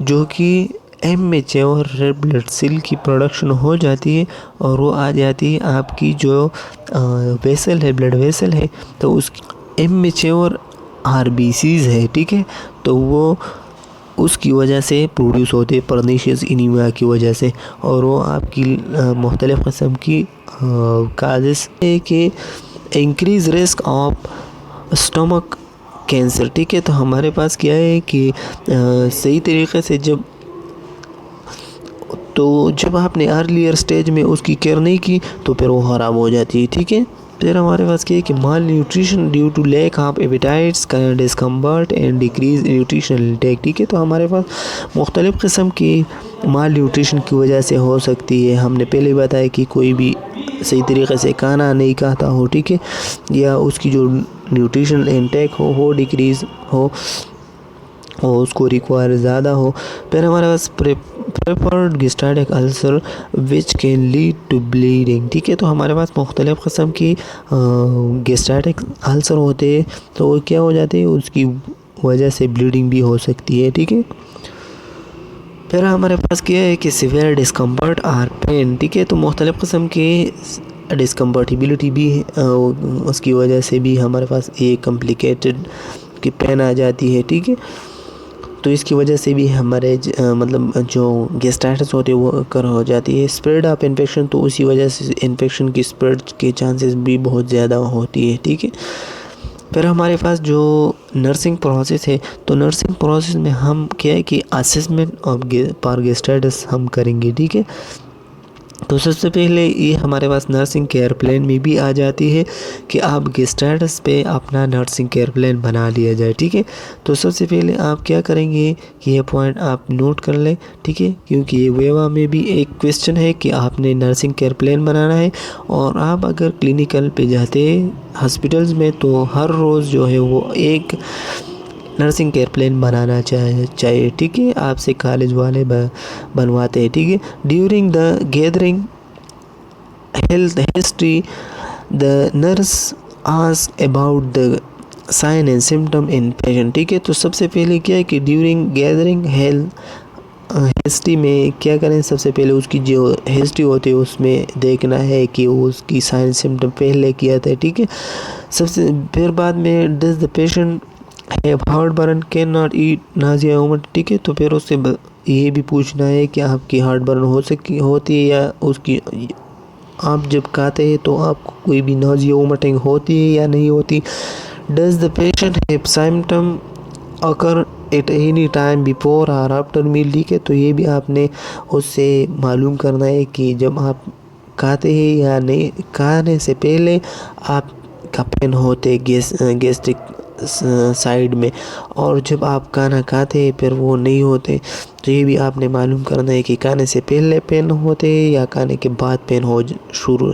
जो कि इमेच्योर रेड ब्लड सेल की प्रोडक्शन हो जाती है और वो आ जाती है आपकी जो वेसल है, ब्लड वेसल है, तो उसकी इमेच्योर आरबीसीज है, ठीक है। तो वो उसकी वजह से प्रोड्यूस होते हैं पर्नीशियस एनीमिया की वजह से, और वो आपकी मुख्तलिफ़ किस्म की काजेस है कि increase risk of stomach cancer, ठीक है। तो हमारे पास क्या है कि सही तरीके से जब आपने अर्लियर स्टेज में उसकी केयर नहीं की तो फिर वो ख़राब हो जाती है, ठीक है। फिर हमारे पास क्या है कि malnutrition due to lack of appetites discomfort and decrease nutritional intake, ठीक है। तो हमारे पास मुख्तलिफ़ किस्म की माल न्यूट्रिशन की वजह से हो सकती है। हमने पहले बताया कि कोई भी सही तरीके से खाना नहीं खाता हो, ठीक है, या उसकी जो न्यूट्रिशनल इंटेक हो डिक्रीज़ हो और उसको रिक्वायर ज़्यादा हो। फिर हमारे पास preferred gastritic ulcer which can lead to bleeding, ठीक है। तो हमारे पास मुख्तलिफ़ किस्म की गैस्ट्राइटिक अल्सर होते हैं, तो वो क्या हो जाते हैं, उसकी वजह से ब्लीडिंग भी हो सकती है, ठीक है। फिर हमारे पास क्या है कि सिवियर डिस्कम्फर्ट और पेन, ठीक है। तो मुख्तलिफ़ किस्म के डिस्कम्फर्टिबिलिटी भी उसकी वजह से भी हमारे पास एक कम्प्लिकेटेड की पेन आ जाती है, ठीक है। तो इसकी वजह से भी हमारे मतलब जो गैस्ट्राइटिस होती है वो कर हो जाती है। स्प्रेड ऑफ इन्फेक्शन, तो उसी वजह से इन्फेक्शन की स्प्रेड के चांसेस भी बहुत ज़्यादा होती है, ठीक है। फिर हमारे पास जो नर्सिंग प्रोसेस है, तो नर्सिंग प्रोसेस में हम क्या है कि असेसमेंट ऑफ फॉर गैस्ट्राइटिस हम करेंगे, ठीक है। तो सबसे पहले ये हमारे पास नर्सिंग केयर प्लान में भी आ जाती है कि आप गैस्ट्राइटिस पे अपना नर्सिंग केयर प्लान बना लिया जाए, ठीक है। तो सबसे पहले आप क्या करेंगे कि ये पॉइंट आप नोट कर लें, ठीक है, क्योंकि ये वेवा में भी एक क्वेश्चन है कि आपने नर्सिंग केयर प्लान बनाना है। और आप अगर क्लिनिकल पे जाते हॉस्पिटल्स में तो हर रोज़ जो है वो एक नर्सिंग केयर प्लान बनाना चाहिए, ठीक है। आपसे कॉलेज वाले बनवाते हैं, ठीक है। During the gathering health history the nurse ask about the sign and symptom in patient, ठीक है। तो सबसे पहले क्या है कि ड्यूरिंग गैदरिंग हेल्थ हिस्ट्री में क्या करें, सबसे पहले उसकी जो हिस्ट्री होती है उसमें देखना है कि उसकी साइन सिम्टम पहले किया था, ठीक है। सबसे फिर बाद में does the patient have heart burn, can not eat Nazia vomit, ठीक है। तो फिर उससे ये भी पूछना है कि आपकी हार्ट बर्न होती है या उसकी आप जब खाते हैं तो आपको कोई भी नाजिया वोमिटिंग होती है या नहीं होती। Does the patient have symptom occur at any time before और आफ्टर मील, ठीक है। तो ये भी आपने उससे मालूम करना है कि जब आप खाते हैं या नहीं, खाने से पहले आपका पेन होते गैस्ट्रिक साइड में, और जब आप खाना खाते हैं फिर वो नहीं होते। तो ये भी आपने मालूम करना है कि खाने से पहले पेन होते हैं या खाने के बाद पेन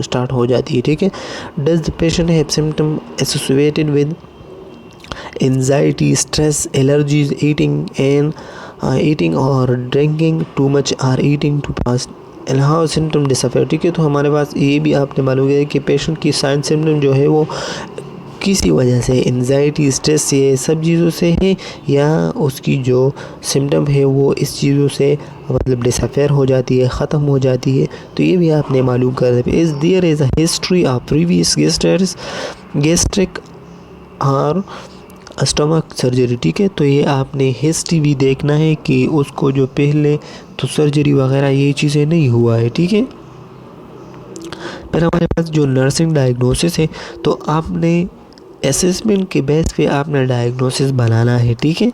स्टार्ट हो जाती है, ठीक है। Does the patient have symptom associated with anxiety, stress, allergies, eating or drinking too much or eating too fast, and how symptom disappear, ठीक है। तो हमारे पास ये भी आपने मालूम किया कि पेशेंट की साइन सिम्टम जो है वो किसी वजह से एनजाइटी, स्ट्रेस, ये सब चीज़ों से है, या उसकी जो सिम्टम है वो इस चीज़ों से मतलब डिसअपेयर हो जाती है, ख़त्म हो जाती है। तो ये भी आपने मालूम कर दिया। Is there is a history of previous gastric और स्टमक सर्जरी, ठीक है। तो ये आपने हिस्ट्री भी देखना है कि उसको जो पहले तो सर्जरी वगैरह ये चीज़ें नहीं हुआ है, ठीक है। फिर हमारे पास जो नर्सिंग डायग्नोसिस है, तो आपने असेसमेंट के बेस पे आपने डायग्नोसिस बनाना है, ठीक है।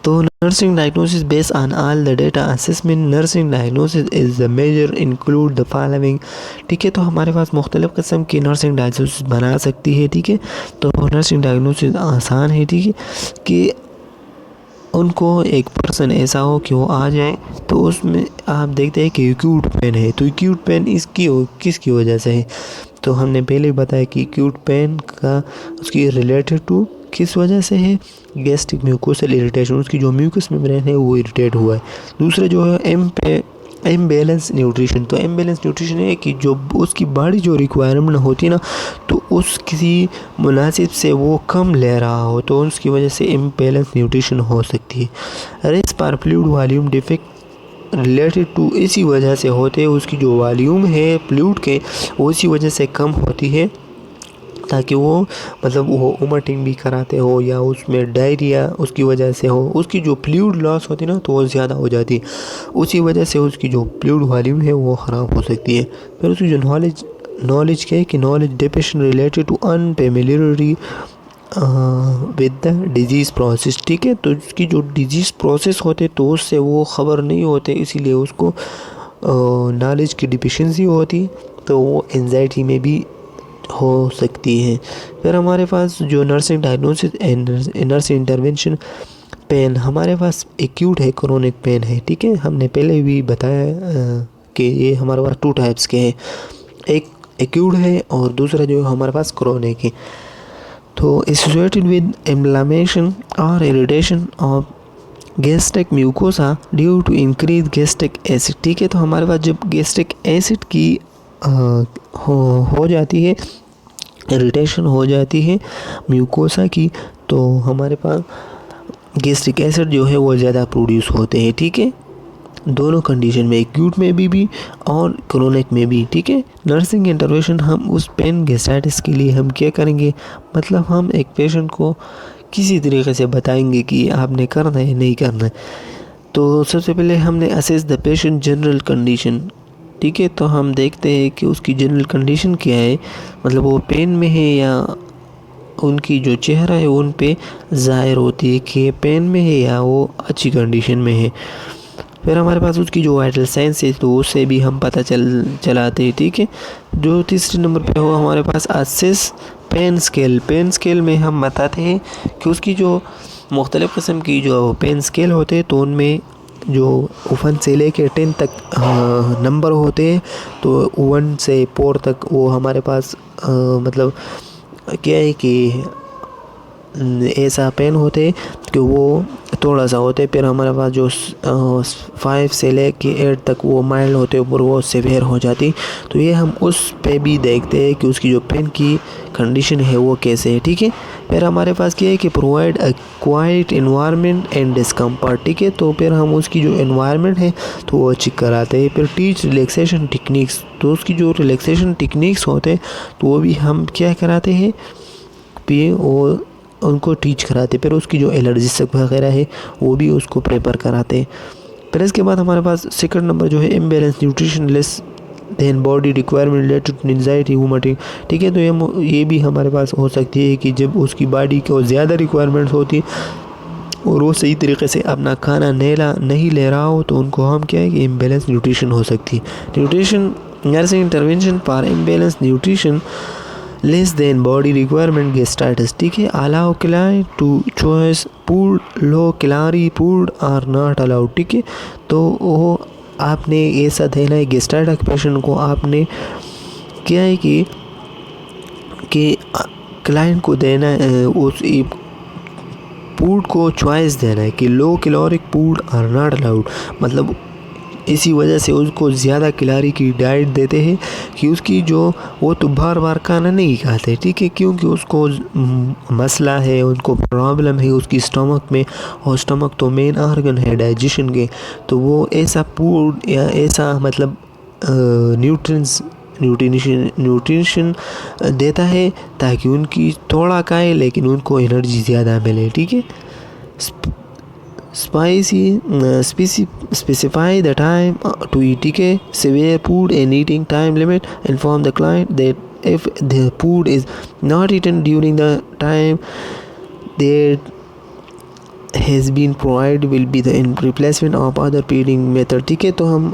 तो nursing diagnosis based on all the data assessment, nursing diagnosis is the major include the following, ठीक है। तो हमारे पास मुख्तलिफ़ किस्म की नर्सिंग डायग्नोसिस बना सकती है, ठीक है। तो नर्सिंग डायग्नोसिस आसान है, ठीक है, कि उनको एक पर्सन ऐसा हो कि वो आ जाए तो उसमें आप देखते हैं कि एक्यूट पेन है, तो एक्यूट पेन किसकी वजह से है। तो हमने पहले बताया कि एक्यूट पेन का उसकी रिलेटेड टू किस वजह से है, गैस्ट्रिक म्यूकोसल इरिटेशन, उसकी जो म्यूकस मेम्ब्रेन है वो इरिटेट हुआ है। दूसरा जो है इम्बैलेंस न्यूट्रिशन, तो इम्बैलेंस न्यूट्रिशन है कि जो उसकी बॉडी जो रिक्वायरमेंट होती है ना, तो उस किसी मुनासिब से वो कम ले रहा हो, तो उसकी वजह से इम्बैलेंस न्यूट्रिशन हो सकती है। रेस्ट पर fluid volume defect related to इसी वजह से होते हैं, उसकी जो वॉल्यूम है फ्लूइड के वो इसी वजह से कम होती है, ताकि वो मतलब वो वोमिटिंग भी कराते हो या उसमें डायरिया उसकी वजह से हो, उसकी जो फ्लूइड लॉस होती है ना तो वो ज़्यादा हो जाती है, उसी वजह से उसकी जो फ्लूइड वॉल्यूम है वो ख़राब हो सकती है। फिर उसकी जो नॉलेज क्या है कि knowledge depression related to unfamiliarity with the disease process, ठीक है। तो उसकी जो डिजीज़ प्रोसेस होते तो उससे वो ख़बर नहीं होते, इसीलिए उसको नॉलेज की डिफिशिएंसी होती, तो वो एंजाइटी में भी हो सकती है। फिर हमारे पास जो nursing diagnosis and nursing intervention, pain हमारे पास एक्यूट है, क्रोनिक पेन है, ठीक है। हमने पहले भी बताया कि ये हमारे पास 2 टाइप्स के हैं, एक एक्यूट है और दूसरा जो हमारे पास क्रोनिक है। तो एसोसिएटेड विद इन्फ्लेमेशन और irritation of gastric mucosa due to increase gastric acid, ठीक है। तो हमारे पास जब गैस्ट्रिक एसिड की हो जाती है, इरिटेशन हो जाती है म्यूकोसा की, तो हमारे पास गैस्ट्रिक एसिड जो है वो ज़्यादा प्रोड्यूस होते हैं, ठीक है। दोनों कंडीशन में, एक्यूट में भी और क्रोनिक में भी, ठीक है। नर्सिंग इंटरवेंशन हम उस पेन गैस्ट्राइटिस के लिए हम क्या करेंगे, मतलब हम एक पेशेंट को किसी तरीके से बताएंगे कि आपने करना है नहीं करना है। तो सबसे पहले हमने assess the patient general condition, ठीक है। तो हम देखते हैं कि उसकी जनरल कंडीशन क्या है, मतलब वो पेन में है या उनकी जो चेहरा है उन पे ज़ाहिर होती है कि पेन में है या वो अच्छी कंडीशन में है। फिर हमारे पास उसकी जो वाइटल साइंस है तो उससे भी हम पता चलाते हैं, ठीक है। जो तीसरे नंबर पे हो हमारे पास असेस पेन स्केल में हम बताते हैं कि उसकी जो मुख्तलिफ़ किस्म की जो पेन स्केल होते हैं तो उनमें जो 1 से लेकर 10 तक नंबर होते हैं, तो 1 से 4 तक वो हमारे पास मतलब क्या है कि ऐसा पेन होते कि वो थोड़ा सा होते, फिर हमारे पास जो 5 से लेके 8 तक वो माइल्ड होते और वो सीवियर हो जाती। तो ये हम उस पे भी देखते हैं कि उसकी जो पेन की कंडीशन है वो कैसे है, ठीक है। फिर हमारे पास क्या है कि provide a quite environment and discomfort, ठीक है। तो फिर हम उसकी जो इन्वायरमेंट है तो वो चेक कराते हैं। फिर टीच रिलैक्सेशन टेक्निक्स, तो उसकी जो रिलैक्सेशन टेक्निक्स होते हैं तो वो भी हम क्या कराते हैं पे और उनको टीच कराते। फिर उसकी जो एलर्जी वगैरह है वो भी उसको प्रेपर कराते। फिर इसके बाद हमारे पास सेकंड नंबर जो है imbalance nutrition less than body requirement related to anxiety vomiting, ठीक है। तो ये भी हमारे पास हो सकती है कि जब उसकी बॉडी को ज़्यादा रिक्वायरमेंट्स होती और वो सही तरीके से अपना खाना नहीं ले रहा हो तो उनको हम क्या है कि इम्बैलेंस न्यूट्रिशन हो सकती है। Nutrition nursing intervention for imbalance nutrition less than body requirement gastritis, ठीक है। Allow client to choice food low calorie food are not allowed, ठीक है। तो वो आपने ऐसा देना है गैस्ट्राइटिस पेशेंट को, आपने क्या है कि क्लाइंट को देना है उस फूड को चॉइस देना है कि low caloric food are not allowed, मतलब इसी वजह से उसको ज़्यादा कैलोरी की डाइट देते हैं कि उसकी जो वो तो बार बार खाना नहीं खाते, ठीक है, क्योंकि उसको मसला है, उनको प्रॉब्लम है उसकी स्टमक में, और स्टमक तो मेन ऑर्गन है डाइजेशन के। तो वो ऐसा फूड या ऐसा मतलब न्यूट्रिशन देता है ताकि उनकी थोड़ा खाए लेकिन उनको एनर्जी ज़्यादा मिले, ठीक है। Specify the time to eat, ठीक है। Severe food and eating time limit. Inform the client that if the food is not eaten during the time that has been provided will be the in replacement of other feeding method, ठीक है। तो हम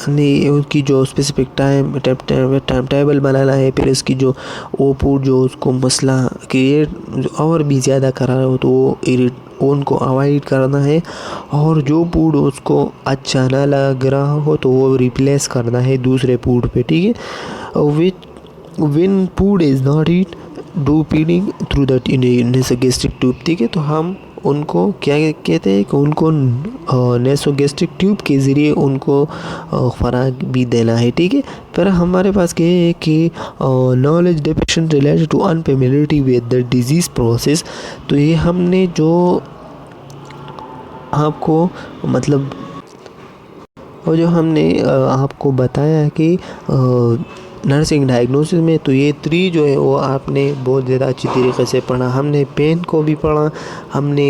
ने उसकी जो specific time table बनाना है। फिर इसकी जो वो फूड जो उसको मसला क्रिएट और भी ज़्यादा करा रहा हो तो वो उनको अवॉइड करना है, और जो फूड उसको अच्छा ना लग रहा हो तो वो रिप्लेस करना है दूसरे फूड पे, ठीक है। When food is not eat do feeding through that nasogastric tube, ठीक है। तो हम उनको क्या कहते हैं कि उनको नेसोगैस्ट्रिक ट्यूब के ज़रिए उनको खुराक भी देना है, ठीक है। फिर हमारे पास क्या है कि knowledge deficient related to unfamiliarity with the disease process. तो ये हमने जो आपको मतलब और जो हमने आपको बताया कि नर्सिंग डायग्नोसिस में, तो ये 3 जो है वो आपने बहुत ज़्यादा अच्छी तरीके से पढ़ा। हमने पेन को भी पढ़ा, हमने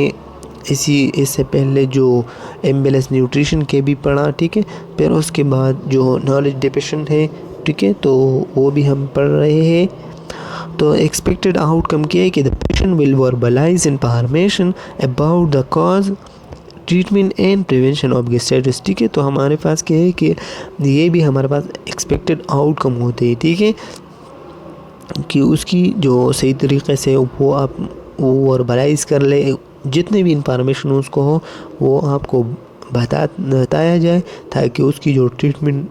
इससे पहले जो इम्बैलेंस न्यूट्रिशन के भी पढ़ा, ठीक है। फिर उसके बाद जो नॉलेज डेफिशिएंट है, ठीक है, तो वो भी हम पढ़ रहे हैं। तो एक्सपेक्टेड आउटकम क्या है कि the patient will verbalise information about the cause treatment and prevention of gastritis, ठीक है। तो हमारे पास क्या है कि ये भी हमारे पास एक्सपेक्टेड आउटकम होते हैं, ठीक है, कि उसकी जो सही तरीके से वो आप वो वर्बलाइज कर ले, जितने भी इंफॉर्मेशन उसको हो वो आपको बताया जाए ताकि उसकी जो ट्रीटमेंट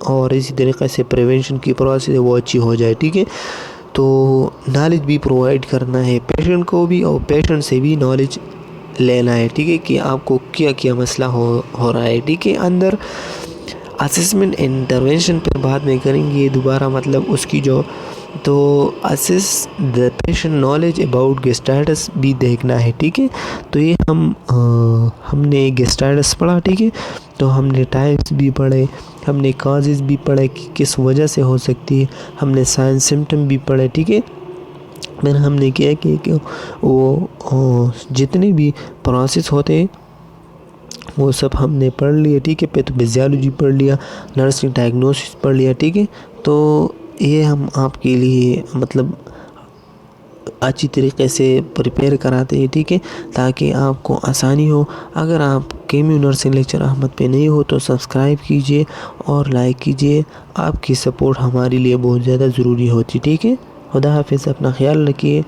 और इसी तरीके से प्रिवेंशन की प्रोसेस है वो अच्छी हो जाए, ठीक है। तो नॉलेज भी प्रोवाइड करना है पेशेंट को भी और पेशेंट से भी नॉलेज लेना है, ठीक है, कि आपको क्या क्या मसला हो रहा है, ठीक है। अंदर असेसमेंट इंटरवेंशन पर बाद में करेंगे दोबारा, मतलब उसकी जो तो assess the patient knowledge about gastritis भी देखना है, ठीक है। तो ये हमने गैस्ट्राइटिस पढ़ा, ठीक है। तो हमने टाइप्स भी पढ़े, हमने काजेज़ भी पढ़े कि किस वजह से हो सकती है, हमने साइन सिम्टम भी पढ़े, ठीक है। फिर हमने किया कि वो जितने भी प्रोसेस होते हैं वो सब हमने पढ़ लिए, ठीक है। पैथोफिजियोलॉजी पढ़ लिया, नर्सिंग डायग्नोसिस पढ़ लिया, ठीक है। तो ये हम आपके लिए मतलब अच्छी तरीके से प्रिपेयर कराते हैं, ठीक है, ताकि आपको आसानी हो। अगर आप केम्यू नर्सिंग लेक्चर अहमद पे नहीं हो तो सब्सक्राइब कीजिए और लाइक कीजिए, आपकी सपोर्ट हमारे लिए बहुत ज़्यादा ज़रूरी होती, ठीक है। खुदा हाफिज़, अपना ख्याल रखिए।